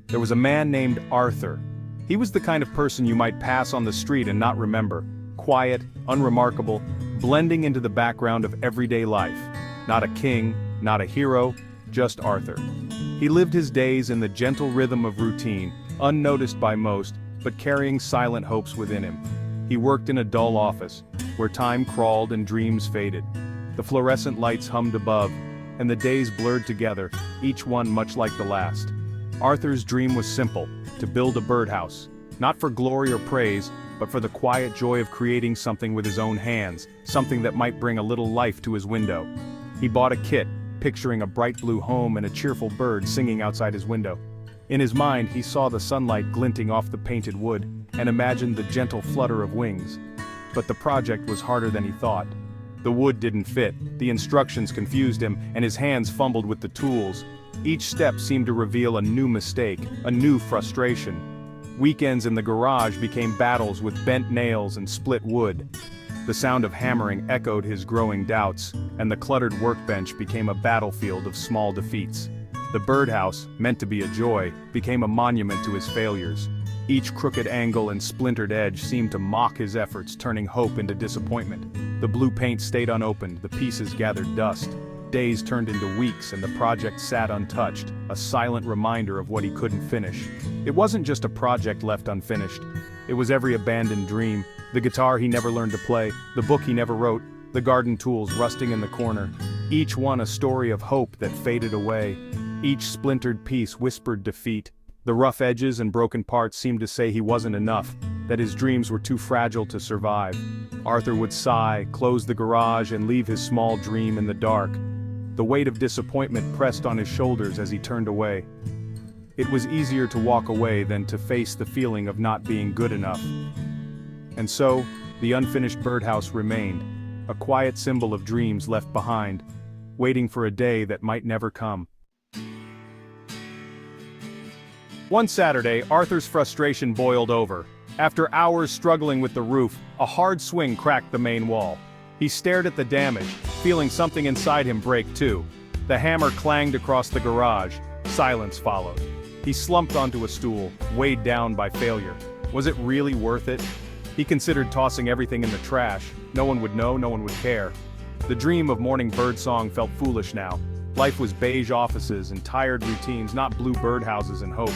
There was a man named Arthur. He was the kind of person you might pass on the street and not remember. Quiet, unremarkable, blending into the background of everyday life. Not a king, not a hero, just Arthur. He lived his days in the gentle rhythm of routine, unnoticed by most, but carrying silent hopes within him. He worked in a dull office, where time crawled and dreams faded. The fluorescent lights hummed above, and the days blurred together, each one much like the last. Arthur's dream was simple, to build a birdhouse, not for glory or praise, but for the quiet joy of creating something with his own hands, something that might bring a little life to his window. He bought a kit, picturing a bright blue home and a cheerful bird singing outside his window. In his mind, he saw the sunlight glinting off the painted wood, and imagined the gentle flutter of wings. But the project was harder than he thought. The wood didn't fit, the instructions confused him, and his hands fumbled with the tools. Each step seemed to reveal a new mistake, a new frustration. Weekends in the garage became battles with bent nails and split wood. The sound of hammering echoed his growing doubts, and the cluttered workbench became a battlefield of small defeats. The birdhouse, meant to be a joy, became a monument to his failures. Each crooked angle and splintered edge seemed to mock his efforts, turning hope into disappointment. The blue paint stayed unopened, the pieces gathered dust. Days turned into weeks and the project sat untouched, a silent reminder of what he couldn't finish. It wasn't just a project left unfinished. It was every abandoned dream, the guitar he never learned to play, the book he never wrote, the garden tools rusting in the corner. Each one a story of hope that faded away. Each splintered piece whispered defeat. The rough edges and broken parts seemed to say he wasn't enough, that his dreams were too fragile to survive. Arthur would sigh, close the garage, and leave his small dream in the dark. The weight of disappointment pressed on his shoulders as he turned away. It was easier to walk away than to face the feeling of not being good enough. And so, the unfinished birdhouse remained, a quiet symbol of dreams left behind, waiting for a day that might never come. One Saturday, Arthur's frustration boiled over. After hours struggling with the roof, a hard swing cracked the main wall. He stared at the damage, feeling something inside him break too. The hammer clanged across the garage. Silence followed. He slumped onto a stool, weighed down by failure. Was it really worth it? He considered tossing everything in the trash. No one would know, no one would care. The dream of morning birdsong felt foolish now. Life was beige offices and tired routines, not blue birdhouses and hope.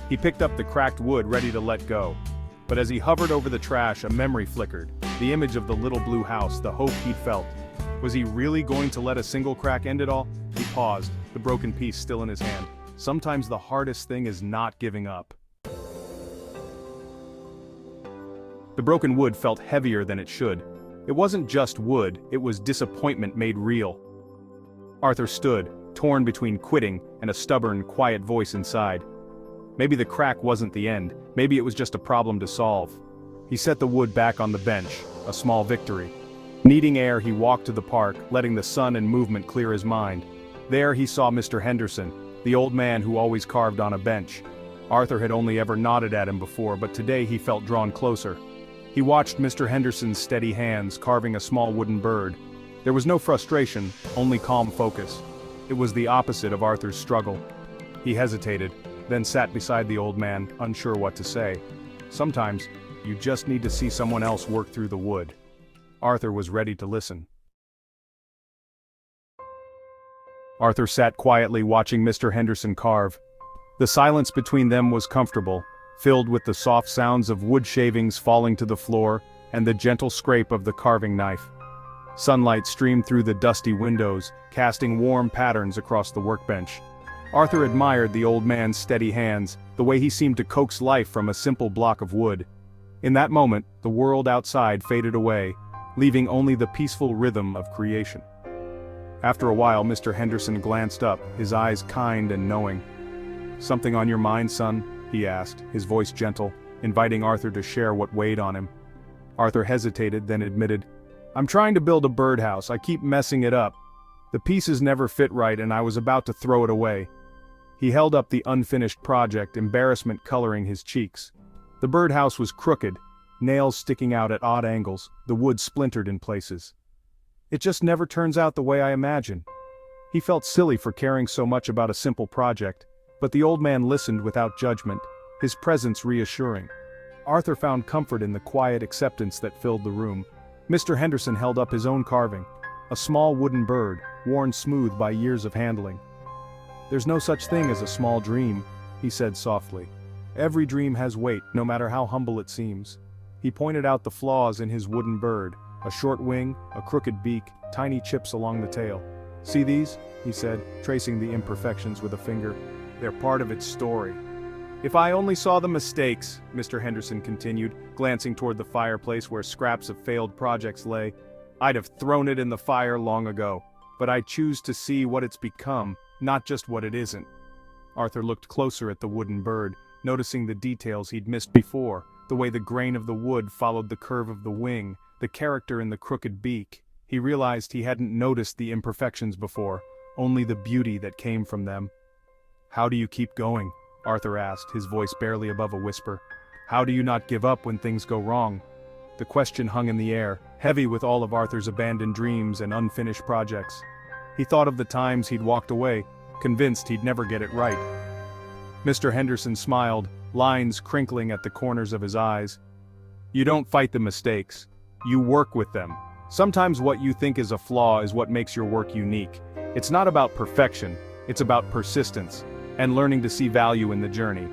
He picked up the cracked wood, ready to let go. But as he hovered over the trash, a memory flickered. The image of the little blue house, the hope he'd felt. Was he really going to let a single crack end it all? He paused, the broken piece still in his hand. Sometimes the hardest thing is not giving up. The broken wood felt heavier than it should. It wasn't just wood, it was disappointment made real. Arthur stood, torn between quitting and a stubborn, quiet voice inside. Maybe the crack wasn't the end, maybe it was just a problem to solve. He set the wood back on the bench, a small victory. Needing air, he walked to the park, letting the sun and movement clear his mind. There he saw Mr. Henderson, the old man who always carved on a bench. Arthur had only ever nodded at him before, but today he felt drawn closer. He watched Mr. Henderson's steady hands carving a small wooden bird. There was no frustration, only calm focus. It was the opposite of Arthur's struggle. He hesitated, then sat beside the old man, unsure what to say. Sometimes, you just need to see someone else work through the wood. Arthur was ready to listen. Arthur sat quietly watching Mr. Henderson carve. The silence between them was comfortable, filled with the soft sounds of wood shavings falling to the floor and the gentle scrape of the carving knife. Sunlight streamed through the dusty windows, casting warm patterns across the workbench. Arthur admired the old man's steady hands, the way he seemed to coax life from a simple block of wood. In that moment, the world outside faded away, leaving only the peaceful rhythm of creation. After a while, Mr. Henderson glanced up, his eyes kind and knowing. "Something on your mind, son?" he asked, his voice gentle, inviting Arthur to share what weighed on him. Arthur hesitated, then admitted, "I'm trying to build a birdhouse. I keep messing it up. The pieces never fit right and I was about to throw it away." He held up the unfinished project, embarrassment coloring his cheeks. The birdhouse was crooked, nails sticking out at odd angles, the wood splintered in places. "It just never turns out the way I imagine." He felt silly for caring so much about a simple project. But the old man listened without judgment, his presence reassuring. Arthur found comfort in the quiet acceptance that filled the room. Mr. Henderson held up his own carving, a small wooden bird, worn smooth by years of handling. "There's no such thing as a small dream," he said softly. "Every dream has weight, no matter how humble it seems." He pointed out the flaws in his wooden bird, a short wing, a crooked beak, tiny chips along the tail. "See these?" he said, tracing the imperfections with a finger. "They're part of its story." "If I only saw the mistakes," Mr. Henderson continued, glancing toward the fireplace where scraps of failed projects lay, "I'd have thrown it in the fire long ago. But I choose to see what it's become, not just what it isn't." Arthur looked closer at the wooden bird, noticing the details he'd missed before, the way the grain of the wood followed the curve of the wing, the character in the crooked beak. He realized he hadn't noticed the imperfections before, only the beauty that came from them. "How do you keep going?" Arthur asked, his voice barely above a whisper. "How do you not give up when things go wrong?" The question hung in the air, heavy with all of Arthur's abandoned dreams and unfinished projects. He thought of the times he'd walked away, convinced he'd never get it right. Mr. Henderson smiled, lines crinkling at the corners of his eyes. "You don't fight the mistakes. You work with them. Sometimes what you think is a flaw is what makes your work unique. It's not about perfection, it's about persistence, and learning to see value in the journey.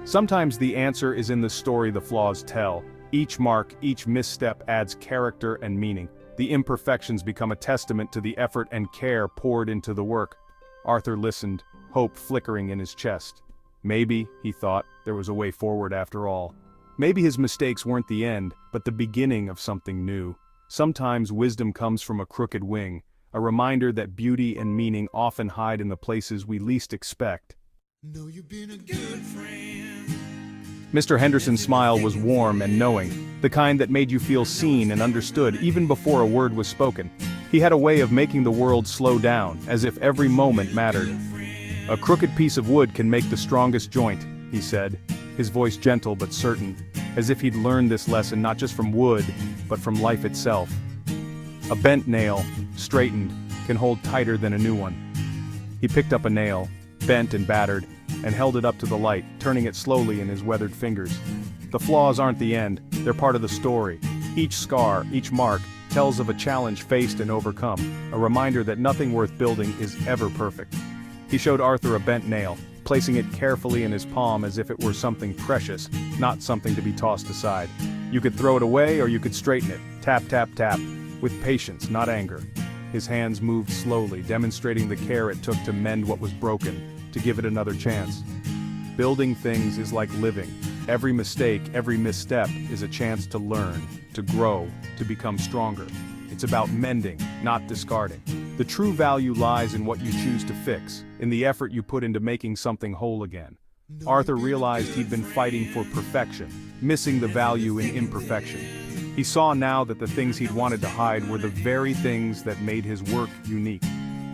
Sometimes the answer is in the story the flaws tell. Each mark, each misstep adds character and meaning. The imperfections become a testament to the effort and care poured into the work." Arthur listened, hope flickering in his chest. Maybe, he thought, there was a way forward after all. Maybe his mistakes weren't the end, but the beginning of something new. Sometimes wisdom comes from a crooked wing, a reminder that beauty and meaning often hide in the places we least expect. "Know you've been a good friend." Mr. Henderson's smile was warm and knowing, the kind that made you feel seen and understood even before a word was spoken. He had a way of making the world slow down, as if every moment mattered. "A crooked piece of wood can make the strongest joint," he said, his voice gentle but certain, as if he'd learned this lesson not just from wood, but from life itself. "A bent nail, straightened, can hold tighter than a new one." He picked up a nail, bent and battered, and held it up to the light, turning it slowly in his weathered fingers. "The flaws aren't the end, they're part of the story. Each scar, each mark, tells of a challenge faced and overcome, a reminder that nothing worth building is ever perfect." He showed Arthur a bent nail, placing it carefully in his palm as if it were something precious, not something to be tossed aside. "You could throw it away or you could straighten it, tap tap tap, with patience, not anger." His hands moved slowly, demonstrating the care it took to mend what was broken, to give it another chance. Building things is like living. Every mistake, every misstep is a chance to learn, to grow, to become stronger. It's about mending, not discarding. The true value lies in what you choose to fix, in the effort you put into making something whole again. Arthur realized he'd been fighting for perfection, missing the value in imperfection. He saw now that the things he'd wanted to hide were the very things that made his work unique.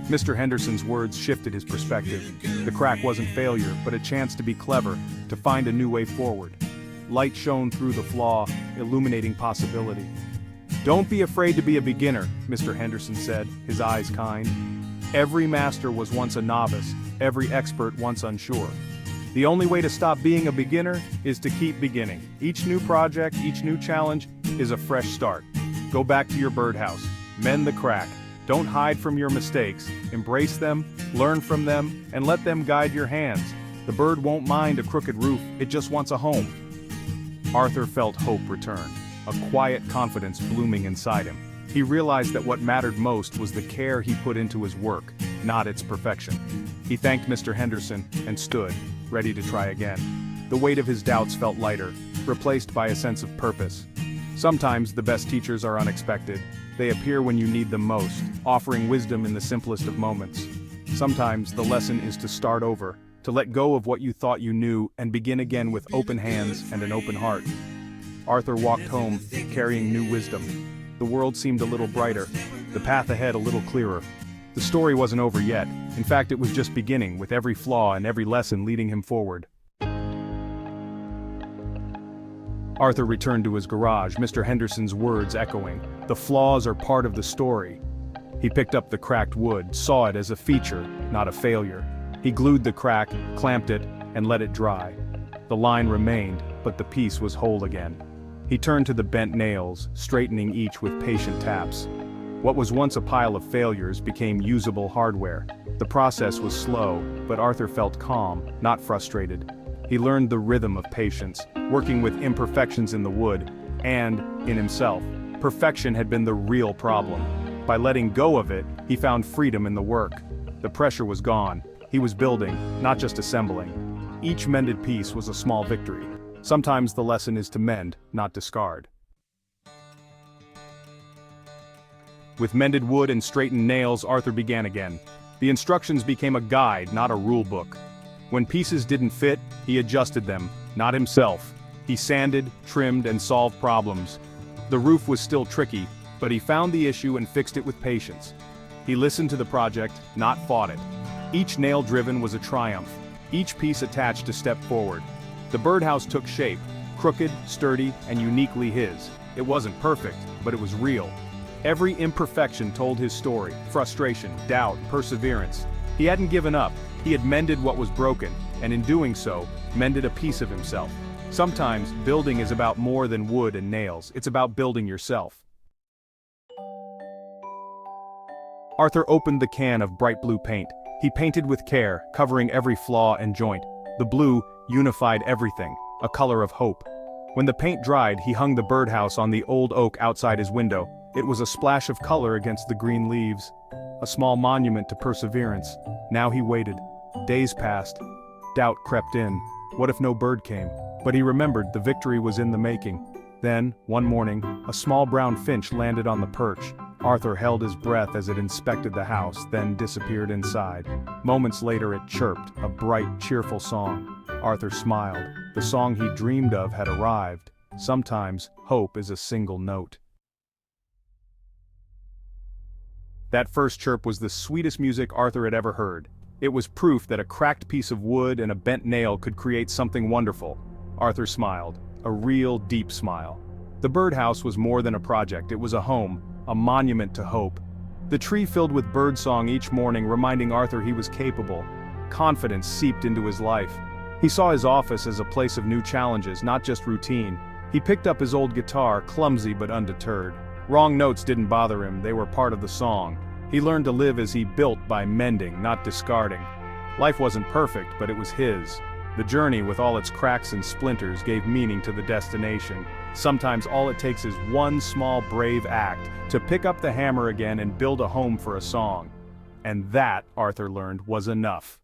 Mr. Henderson's words shifted his perspective. The crack wasn't failure, but a chance to be clever, to find a new way forward. Light shone through the flaw, illuminating possibility. "Don't be afraid to be a beginner," Mr. Henderson said, his eyes kind. "Every master was once a novice, every expert once unsure. The only way to stop being a beginner is to keep beginning. Each new project, each new challenge is a fresh start. Go back to your birdhouse, mend the crack. Don't hide from your mistakes, embrace them, learn from them, and let them guide your hands. The bird won't mind a crooked roof, it just wants a home." Arthur felt hope return, a quiet confidence blooming inside him. He realized that what mattered most was the care he put into his work, not its perfection. He thanked Mr. Henderson and stood, ready to try again. The weight of his doubts felt lighter, replaced by a sense of purpose. Sometimes the best teachers are unexpected. They appear when you need them most, offering wisdom in the simplest of moments. Sometimes the lesson is to start over, to let go of what you thought you knew and begin again with open hands and an open heart. Arthur walked home, carrying new wisdom. The world seemed a little brighter, the path ahead a little clearer. The story wasn't over yet. In fact, it was just beginning, with every flaw and every lesson leading him forward. Arthur returned to his garage, Mr. Henderson's words echoing. "The flaws are part of the story." He picked up the cracked wood, saw it as a feature, not a failure. He glued the crack, clamped it, and let it dry. The line remained, but the piece was whole again. He turned to the bent nails, straightening each with patient taps. What was once a pile of failures became usable hardware. The process was slow, but Arthur felt calm, not frustrated. He learned the rhythm of patience, working with imperfections in the wood, and, in himself. Perfection had been the real problem. By letting go of it, he found freedom in the work. The pressure was gone. He was building, not just assembling. Each mended piece was a small victory. Sometimes the lesson is to mend, not discard. With mended wood and straightened nails, Arthur began again. The instructions became a guide, not a rule book. When pieces didn't fit, he adjusted them, not himself. He sanded, trimmed, and solved problems. The roof was still tricky, but he found the issue and fixed it with patience. He listened to the project, not fought it. Each nail driven was a triumph. Each piece attached a step forward. The birdhouse took shape, crooked, sturdy, and uniquely his. It wasn't perfect, but it was real. Every imperfection told his story: frustration, doubt, perseverance. He hadn't given up. He had mended what was broken, and in doing so, mended a piece of himself. Sometimes, building is about more than wood and nails. It's about building yourself. Arthur opened the can of bright blue paint. He painted with care, covering every flaw and joint. The blue unified everything, a color of hope. When the paint dried, he hung the birdhouse on the old oak outside his window. It was a splash of color against the green leaves, a small monument to perseverance. Now he waited. Days passed. Doubt crept in. What if no bird came? But he remembered the victory was in the making. Then, one morning, a small brown finch landed on the perch. Arthur held his breath as it inspected the house, then disappeared inside. Moments later it chirped, a bright, cheerful song. Arthur smiled. The song he dreamed of had arrived. Sometimes, hope is a single note. That first chirp was the sweetest music Arthur had ever heard. It was proof that a cracked piece of wood and a bent nail could create something wonderful. Arthur smiled, a real, deep smile. The birdhouse was more than a project, it was a home, a monument to hope. The tree filled with birdsong each morning, reminding Arthur he was capable. Confidence seeped into his life. He saw his office as a place of new challenges, not just routine. He picked up his old guitar, clumsy but undeterred. Wrong notes didn't bother him, they were part of the song. He learned to live as he built, by mending, not discarding. Life wasn't perfect, but it was his. The journey, with all its cracks and splinters, gave meaning to the destination. Sometimes all it takes is one small brave act to pick up the hammer again and build a home for a song. And that, Arthur learned, was enough.